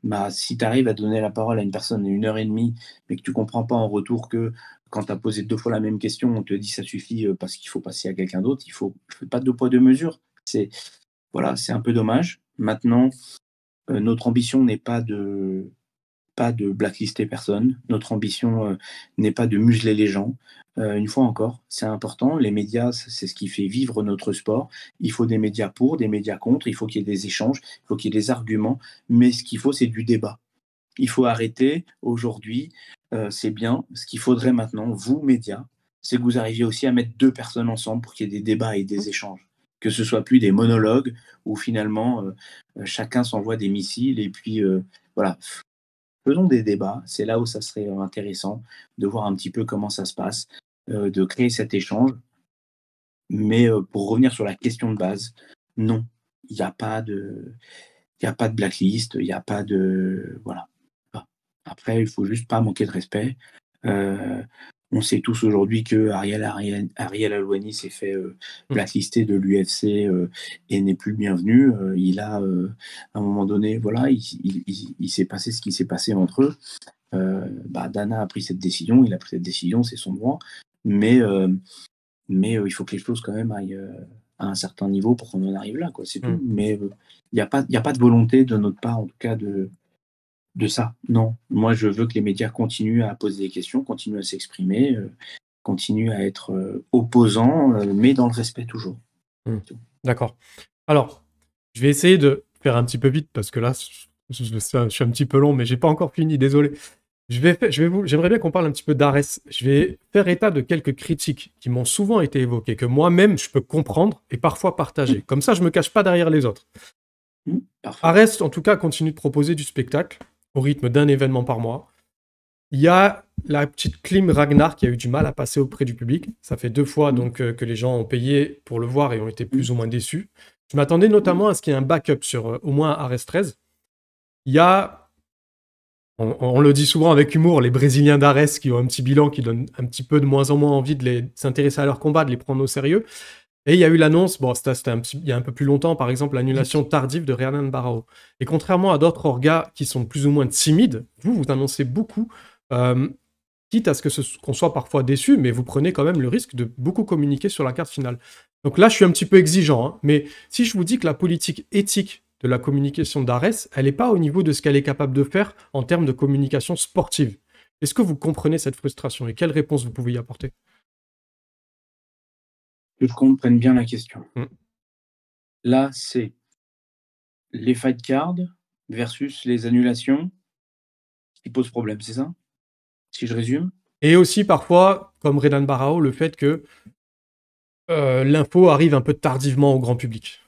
S2: bah, si tu arrives à donner la parole à une personne 1 heure et demie, mais que tu comprends pas en retour que quand tu as posé 2 fois la même question, on te dit ça suffit parce qu'il faut passer à quelqu'un d'autre, il faut pas de 2 poids 2 mesures. Voilà, c'est un peu dommage. Maintenant, notre ambition n'est pas de pas de blacklister personne. Notre ambition n'est pas de museler les gens. Une fois encore, c'est important. Les médias, c'est ce qui fait vivre notre sport. Il faut des médias pour, des médias contre. Il faut qu'il y ait des échanges, il faut qu'il y ait des arguments. Mais ce qu'il faut, c'est du débat. Il faut arrêter aujourd'hui. C'est bien. Ce qu'il faudrait maintenant, vous, médias, c'est que vous arriviez aussi à mettre deux personnes ensemble pour qu'il y ait des débats et des échanges. Que ce soit plus des monologues où finalement chacun s'envoie des missiles et puis voilà. Faisons des débats, c'est là où ça serait intéressant de voir un petit peu comment ça se passe, de créer cet échange. Mais pour revenir sur la question de base, non, il n'y a pas de, il y a pas de blacklist, il n'y a pas de, voilà. Après, il faut juste pas manquer de respect. Euh, on sait tous aujourd'hui que Ariel Helwani s'est fait blacklister de l'UFC et n'est plus le bienvenu. Il a, à un moment donné, voilà, il s'est passé ce qui s'est passé entre eux. Dana a pris cette décision, il a pris cette décision, c'est son droit. Mais il faut que les choses quand même aillent à un certain niveau pour qu'on en arrive là, quoi. C'est tout. Mais il n'y a pas de volonté de notre part, en tout cas, de ça. Non. Moi, je veux que les médias continuent à poser des questions, continuent à s'exprimer, continuent à être opposants, mais dans le respect toujours.
S1: D'accord. Alors, je vais essayer de faire un petit peu vite parce que là, je suis un petit peu long, mais j'ai pas encore fini, désolé. J'aimerais bien qu'on parle un petit peu d'Ares. Je vais faire état de quelques critiques qui m'ont souvent été évoquées, que moi-même je peux comprendre et parfois partager. Comme ça, je me cache pas derrière les autres. Ares, en tout cas, continue de proposer du spectacle au rythme d'un événement par mois. Il y a la petite Klim Ragnar qui a eu du mal à passer auprès du public. Ça fait 2 fois donc que les gens ont payé pour le voir et ont été plus ou moins déçus. Je m'attendais notamment à ce qu'il y ait un backup sur au moins Ares 13. Il y a, on le dit souvent avec humour, les Brésiliens d'Ares qui ont un petit bilan qui donne un petit peu de moins en moins envie de s'intéresser à leur combat, de les prendre au sérieux. Et il y a eu l'annonce, c'était il y a un peu plus longtemps, par exemple, l'annulation tardive de Renan Barão. Et contrairement à d'autres orgas qui sont plus ou moins timides, vous annoncez beaucoup, quitte à ce qu'on soit parfois déçu, mais vous prenez quand même le risque de beaucoup communiquer sur la carte finale. Donc là, je suis un petit peu exigeant, hein, mais si je vous dis que la politique éthique de la communication d'Ares, elle n'est pas au niveau de ce qu'elle est capable de faire en termes de communication sportive, est-ce que vous comprenez cette frustration et quelle réponse vous pouvez y apporter ?
S2: Que je comprenne bien la question. Là, c'est les fight cards versus les annulations qui posent problème, c'est ça? Si je résume?
S1: Et aussi parfois, comme Renan Barão, le fait que l'info arrive un peu tardivement au grand public.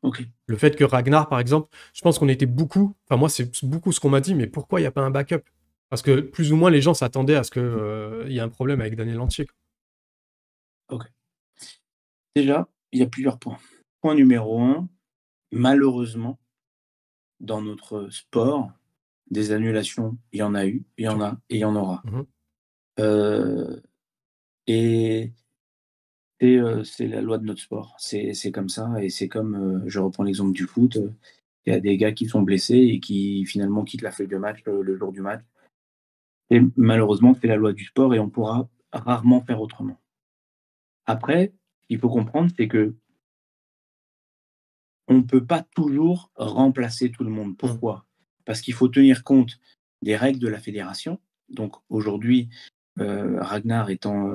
S2: Okay.
S1: Le fait que Ragnar, par exemple, je pense qu'on était beaucoup, enfin moi c'est beaucoup ce qu'on m'a dit, mais pourquoi il n'y a pas un backup? Parce que plus ou moins les gens s'attendaient à ce qu'il y ait un problème avec Daniel Lantier.
S2: Ok. Déjà, il y a plusieurs points. Point numéro 1, malheureusement, dans notre sport, des annulations, il y en a eu, il y en a et il y en aura. Et c'est la loi de notre sport. C'est comme ça. Et c'est comme, je reprends l'exemple du foot, il y a des gars qui sont blessés et qui finalement quittent la feuille de match le jour du match. Et malheureusement, c'est la loi du sport et on pourra rarement faire autrement. Après, ce qu'il faut comprendre, c'est que on ne peut pas toujours remplacer tout le monde. Pourquoi? Parce qu'il faut tenir compte des règles de la fédération. Donc aujourd'hui, Ragnar étant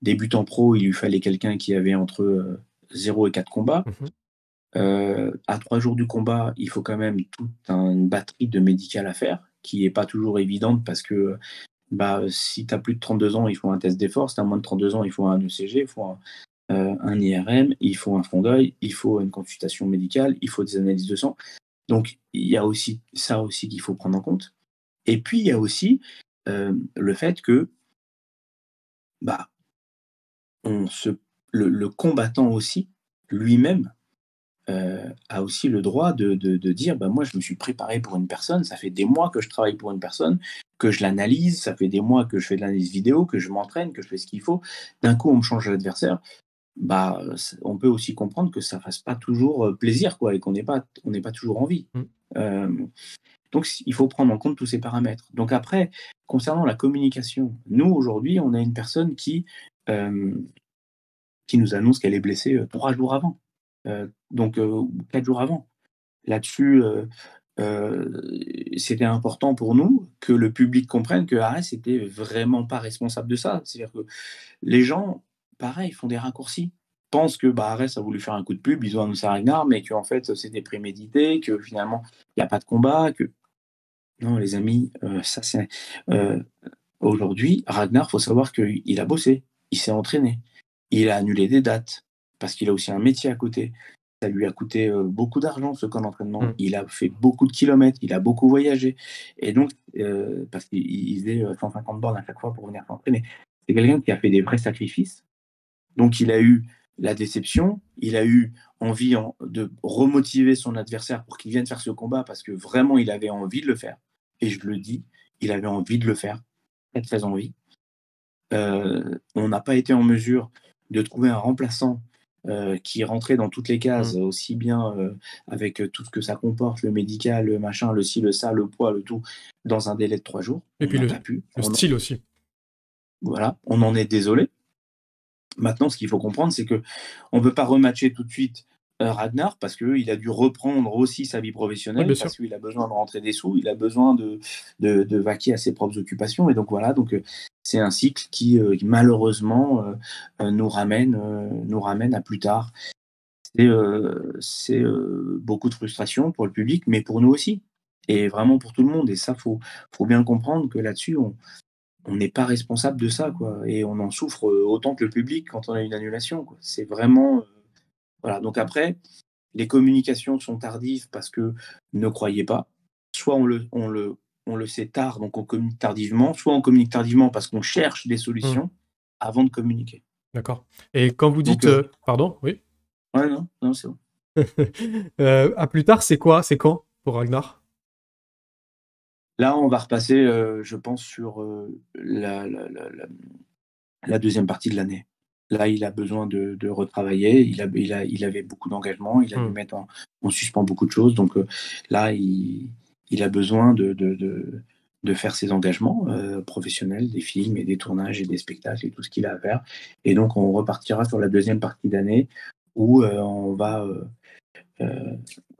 S2: débutant pro, il lui fallait quelqu'un qui avait entre 0 et 4 combats. À 3 jours du combat, il faut quand même toute une batterie de médical à faire, qui n'est pas toujours évidente parce que si tu as plus de 32 ans, il faut un test d'effort. Si tu as moins de 32 ans, il faut un ECG, il faut un IRM, il faut un fond d'œil, il faut une consultation médicale, il faut des analyses de sang. Donc, il y a aussi ça aussi qu'il faut prendre en compte. Et puis, il y a aussi le fait que le combattant aussi, lui-même, a aussi le droit de dire moi, je me suis préparé pour une personne, ça fait des mois que je travaille pour une personne, que je l'analyse, ça fait des mois que je fais de l'analyse vidéo, que je m'entraîne, que je fais ce qu'il faut. D'un coup, on me change l'adversaire. On peut aussi comprendre que ça fasse pas toujours plaisir, quoi, et qu'on n'ait pas toujours envie. Donc, il faut prendre en compte tous ces paramètres. Donc après, concernant la communication, nous, aujourd'hui, on a une personne qui nous annonce qu'elle est blessée 3 jours avant. Donc 4 jours avant. Là-dessus, c'était important pour nous que le public comprenne que Ares n'était vraiment pas responsable de ça. C'est-à-dire que les gens, pareil, font des raccourcis. Pensent que Ares a voulu faire un coup de pub, ils ont annoncé Ragnar, mais qu'en fait c'était prémédité, que finalement il n'y a pas de combat, que non les amis, ça c'est aujourd'hui Ragnar, faut savoir qu'il a bossé, il s'est entraîné, il a annulé des dates parce qu'il a aussi un métier à côté. Ça lui a coûté beaucoup d'argent ce camp d'entraînement. Il a fait beaucoup de kilomètres, il a beaucoup voyagé, et donc parce qu'il faisait 150 bornes à chaque fois pour venir s'entraîner. C'est quelqu'un qui a fait des vrais sacrifices. Donc il a eu la déception, il a eu envie de remotiver son adversaire pour qu'il vienne faire ce combat parce que vraiment il avait envie de le faire. Et je le dis, il avait envie de le faire, très très envie. On n'a pas été en mesure de trouver un remplaçant qui rentrait dans toutes les cases, aussi bien avec tout ce que ça comporte, le médical, le machin, le ci, le ça, le poids, le tout, dans un délai de 3 jours.
S1: Et puis le style aussi.
S2: Voilà, on en est désolé. Maintenant, ce qu'il faut comprendre, c'est qu'on ne peut pas rematcher tout de suite Ragnar parce qu'il a dû reprendre aussi sa vie professionnelle, parce qu'il a besoin de rentrer des sous, il a besoin de vaquer à ses propres occupations. Et donc voilà, c'est un cycle qui malheureusement nous ramène à plus tard. C'est beaucoup de frustration pour le public, mais pour nous aussi. Et vraiment pour tout le monde. Et ça, faut bien comprendre que là-dessus, on n'est pas responsable de ça, quoi. Et on en souffre autant que le public quand on a une annulation, quoi. C'est vraiment... voilà. Donc après, les communications sont tardives parce que ne croyez pas. Soit on le sait tard, donc on communique tardivement, soit on communique tardivement parce qu'on cherche des solutions avant de communiquer.
S1: D'accord. Et quand vous dites... pardon, oui.
S2: Ouais, non, c'est bon.
S1: À plus tard, c'est quoi? C'est quand pour Ragnar?
S2: Là, on va repasser, je pense, sur la deuxième partie de l'année. Là, il a besoin de retravailler. Il avait beaucoup d'engagement. Il a dû mettre en suspens beaucoup de choses. Donc là, il a besoin de faire ses engagements professionnels, des films et des tournages et des spectacles et tout ce qu'il a à faire. Et donc, on repartira sur la deuxième partie d'année où on va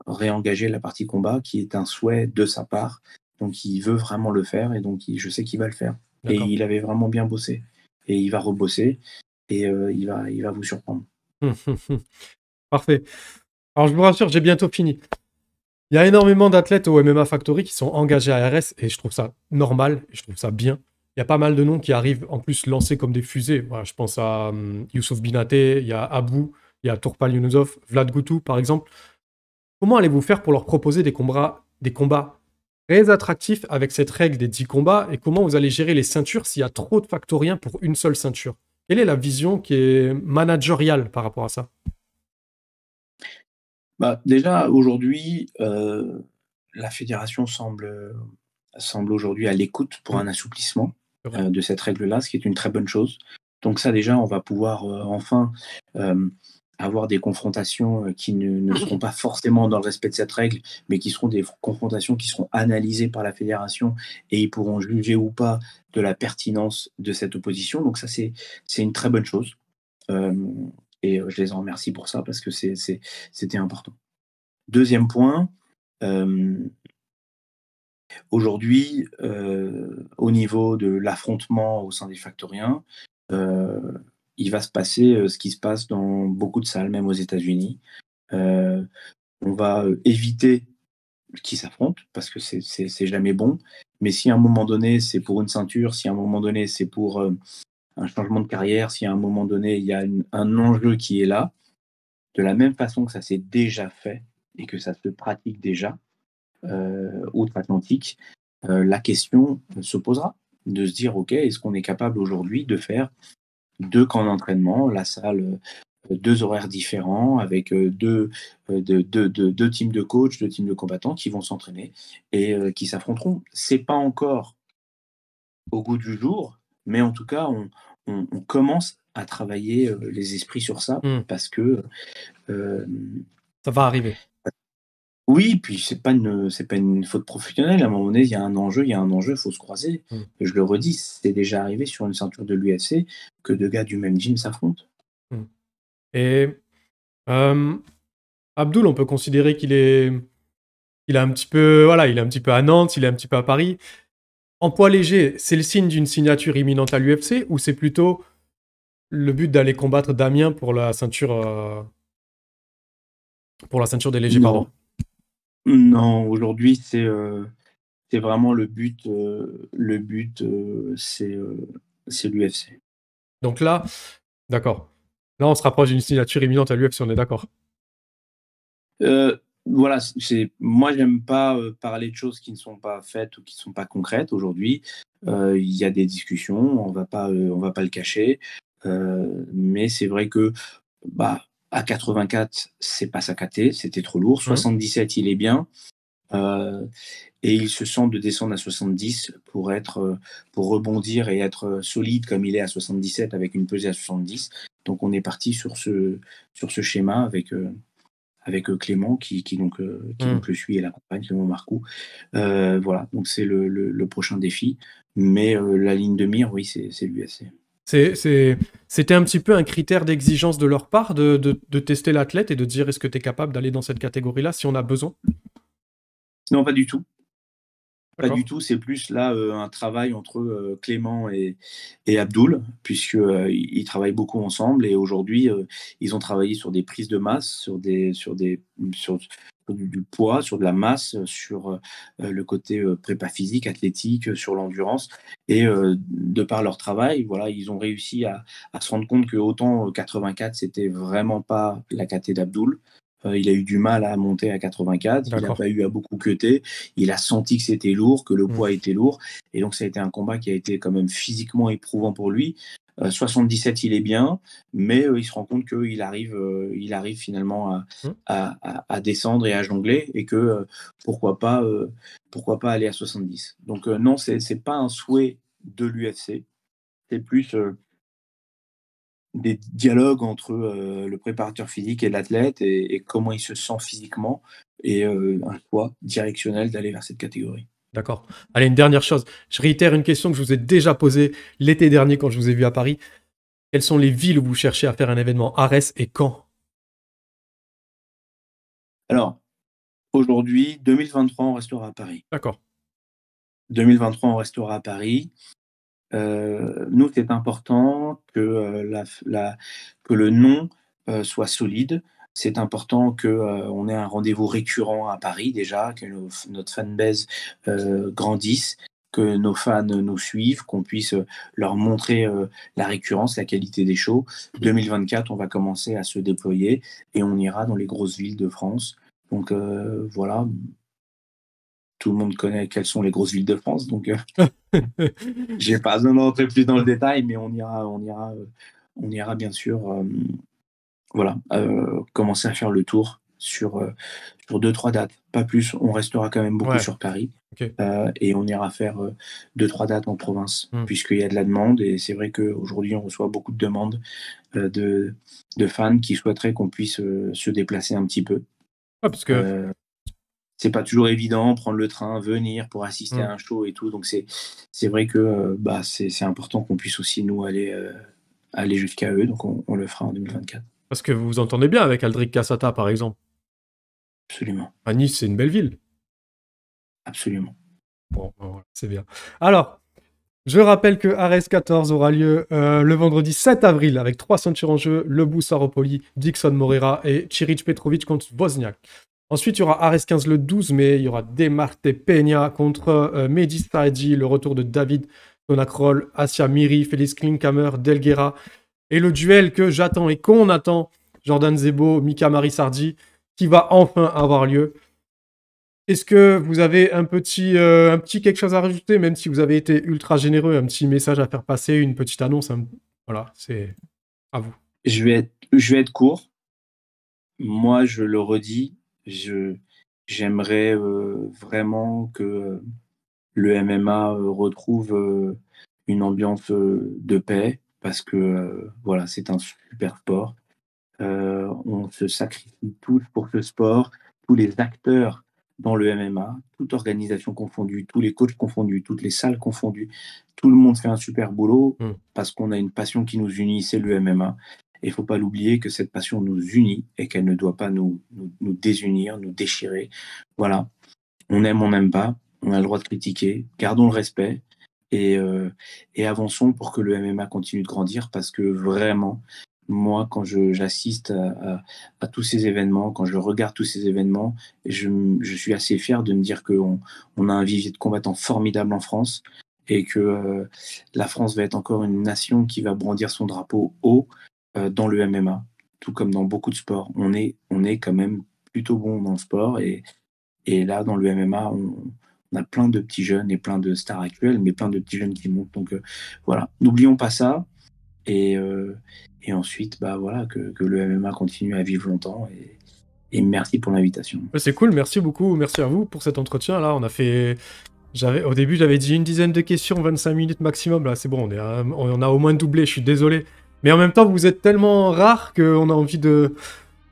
S2: réengager la partie combat, qui est un souhait de sa part. Donc, il veut vraiment le faire, et donc je sais qu'il va le faire. Et il avait vraiment bien bossé. Et il va rebosser, et il va vous surprendre.
S1: Parfait. Alors, je vous rassure, j'ai bientôt fini. Il y a énormément d'athlètes au MMA Factory qui sont engagés à RS, et je trouve ça normal, et je trouve ça bien. Il y a pas mal de noms qui arrivent en plus lancés comme des fusées. Voilà, je pense à Youssouf Binaté, il y a Abou, il y a Tourpal Younusov, Vlad Goutou, par exemple. Comment allez-vous faire pour leur proposer des combats très attractifs avec cette règle des 10 combats, et comment vous allez gérer les ceintures s'il y a trop de factoriens pour une seule ceinture? Quelle est la vision qui est managériale par rapport à ça?
S2: Déjà, aujourd'hui, la fédération semble aujourd'hui à l'écoute pour un assouplissement de cette règle-là, ce qui est une très bonne chose. Donc ça, déjà, on va pouvoir enfin avoir des confrontations qui ne seront pas forcément dans le respect de cette règle, mais qui seront des confrontations qui seront analysées par la fédération, et ils pourront juger ou pas de la pertinence de cette opposition. Donc ça, c'est une très bonne chose. Et je les en remercie pour ça, parce que c'était important. Deuxième point, aujourd'hui, au niveau de l'affrontement au sein des factoriens, il va se passer ce qui se passe dans beaucoup de salles, même aux États-Unis. On va éviter qu'ils s'affrontent, parce que c'est jamais bon. Mais si à un moment donné, c'est pour une ceinture, si à un moment donné, c'est pour un changement de carrière, si à un moment donné, il y a un enjeu qui est là, de la même façon que ça s'est déjà fait et que ça se pratique déjà outre-Atlantique, la question se posera de se dire, OK, est-ce qu'on est capable aujourd'hui de faire 2 camps d'entraînement, la salle, 2 horaires différents, avec deux teams de coachs, 2 teams de combattants qui vont s'entraîner et qui s'affronteront. C'est pas encore au goût du jour, mais en tout cas, on commence à travailler les esprits sur ça, parce que
S1: ça va arriver.
S2: Oui, puis c'est pas une faute professionnelle. À un moment donné, il y a un enjeu, il faut se croiser. Et je le redis, c'est déjà arrivé sur une ceinture de l'UFC que 2 gars du même gym s'affrontent.
S1: Et Abdul, on peut considérer qu'il est il est un petit peu, voilà, il est un petit peu à Nantes, il est un petit peu à Paris. En poids léger, c'est le signe d'une signature imminente à l'UFC ou c'est plutôt le but d'aller combattre Damien pour la ceinture des légers, pardon?
S2: Non, non, aujourd'hui, c'est vraiment c'est l'UFC.
S1: Donc là, d'accord. Là, on se rapproche d'une signature imminente à l'UFC, on est d'accord.
S2: Voilà, moi, j'aime pas parler de choses qui ne sont pas faites ou qui ne sont pas concrètes aujourd'hui. Il y a des discussions, on va pas le cacher. Mais c'est vrai que bah, à 84, c'est pas sa caté, c'était trop lourd. 77, il est bien. Et il se sent de descendre à 70 pour rebondir et être solide comme il est à 77 avec une pesée à 70. Donc on est parti sur ce schéma avec Clément qui donc le suit et l'accompagne, Clément Marcoux. Voilà, donc c'est le prochain défi. Mais la ligne de mire, oui, c'est l'UFC.
S1: C'était un petit peu un critère d'exigence de leur part de tester l'athlète et de dire est-ce que tu es capable d'aller dans cette catégorie-là si on a besoin?
S2: Non, pas du tout. Pas
S1: D'accord.
S2: du tout, c'est plus là un travail entre Clément et Abdoul, puisqu'ils travaillent beaucoup ensemble et aujourd'hui, ils ont travaillé sur des prises de masse, sur du poids, sur de la masse, sur le côté prépa physique, athlétique, sur l'endurance. Et de par leur travail, voilà, ils ont réussi à se rendre compte que autant 84, c'était vraiment pas la caté d'Abdoul. Il a eu du mal à monter à 84, il n'a
S1: D'accord.
S2: pas eu à beaucoup cutter, il a senti que c'était lourd, que le poids était lourd, et donc ça a été un combat qui a été quand même physiquement éprouvant pour lui. 77, il est bien, mais il se rend compte qu'il arrive finalement à descendre et à jongler, et que pourquoi pas aller à 70. Donc non, c'est pas un souhait de l'UFC, c'est plus des dialogues entre le préparateur physique et l'athlète et comment il se sent physiquement et un choix directionnel d'aller vers cette catégorie.
S1: D'accord. Allez, une dernière chose. Je réitère une question que je vous ai déjà posée l'été dernier quand je vous ai vu à Paris. Quelles sont les villes où vous cherchez à faire un événement? Arès et quand?
S2: Alors, aujourd'hui, 2023, on restera à Paris.
S1: D'accord.
S2: 2023, on restera à Paris. Nous, c'est important que, que le nom soit solide. C'est important qu'on ait un rendez-vous récurrent à Paris déjà, que notre fanbase grandisse, que nos fans nous suivent, qu'on puisse leur montrer la récurrence, la qualité des shows. 2024, on va commencer à se déployer et on ira dans les grosses villes de France. Donc voilà, tout le monde connaît quelles sont les grosses villes de France, donc j'ai pas besoin d'entrer plus dans le détail, mais on ira bien sûr, commencer à faire le tour sur 2-3 dates, pas plus. On restera quand même beaucoup sur Paris,
S1: Ok.
S2: et on ira faire 2-3 dates en province, puisqu'il y a de la demande, et c'est vrai qu'aujourd'hui on reçoit beaucoup de demandes de fans qui souhaiteraient qu'on puisse se déplacer un petit peu.
S1: Parce que
S2: C'est pas toujours évident, prendre le train, venir pour assister à un show et tout. Donc c'est vrai que c'est important qu'on puisse aussi nous aller jusqu'à eux. Donc on le fera en 2024.
S1: parce que vous vous entendez bien avec Aldric Cassata, par exemple.
S2: Absolument.
S1: À Nice, c'est une belle ville.
S2: Absolument.
S1: Bon, voilà, c'est bien. Alors, je rappelle que Arès 14 aura lieu le vendredi 7 avril avec 3 ceintures en jeu, Le Saropoli, Dixon Moreira et Ciric Petrovic contre Wozniak. Ensuite, il y aura Arès 15 le 12 mai, il y aura Demarte Peña contre Mehdi Saadi, le retour de David Tonakrol, Asia Miri, Félix Klinkhammer, Delguera, et le duel que j'attends et qu'on attend, Jordan Zebo, Mika Marisardi, qui va enfin avoir lieu. Est-ce que vous avez un petit quelque chose à rajouter, même si vous avez été ultra généreux, un petit message à faire passer, une petite annonce, voilà, c'est à vous.
S2: Je vais être court. Moi, je le redis, j'aimerais vraiment que le MMA retrouve une ambiance de paix, parce que voilà, c'est un super sport. On se sacrifie tous pour ce sport, tous les acteurs dans le MMA, toute organisation confondue, tous les coachs confondus, toutes les salles confondues. Tout le monde fait un super boulot parce qu'on a une passion qui nous unit, c'est le MMA. Et il ne faut pas l'oublier que cette passion nous unit et qu'elle ne doit pas nous désunir, nous déchirer. Voilà. On aime, on n'aime pas. On a le droit de critiquer. Gardons le respect et avançons pour que le MMA continue de grandir parce que vraiment, moi, quand j'assiste à tous ces événements, quand je regarde tous ces événements, je suis assez fier de me dire qu'on a un vivier de combattants formidable en France et que la France va être encore une nation qui va brandir son drapeau haut dans le MMA, tout comme dans beaucoup de sports. On est quand même plutôt bon dans le sport et là, dans le MMA, on a plein de petits jeunes et plein de stars actuelles, mais plein de petits jeunes qui montent. Donc voilà, n'oublions pas ça. Et ensuite, bah voilà, que le MMA continue à vivre longtemps. Et merci pour l'invitation.
S1: C'est cool, merci beaucoup, merci à vous pour cet entretien. Là, on a fait... Au début, j'avais dit une dizaine de questions, 25 minutes maximum. Là, c'est bon, on a au moins doublé, je suis désolé. Mais en même temps, vous êtes tellement rare qu'on a envie de...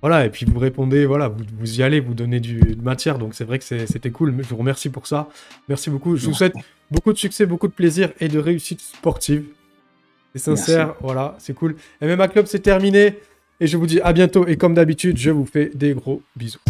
S1: Voilà, et puis vous répondez, voilà, vous y allez, vous donnez de matière, donc c'est vrai que c'était cool, mais je vous remercie pour ça. Merci beaucoup. Je vous souhaite beaucoup de succès, beaucoup de plaisir et de réussite sportive. C'est sincère, merci. Voilà, c'est cool. MMA Club, c'est terminé, et je vous dis à bientôt, et comme d'habitude, je vous fais des gros bisous.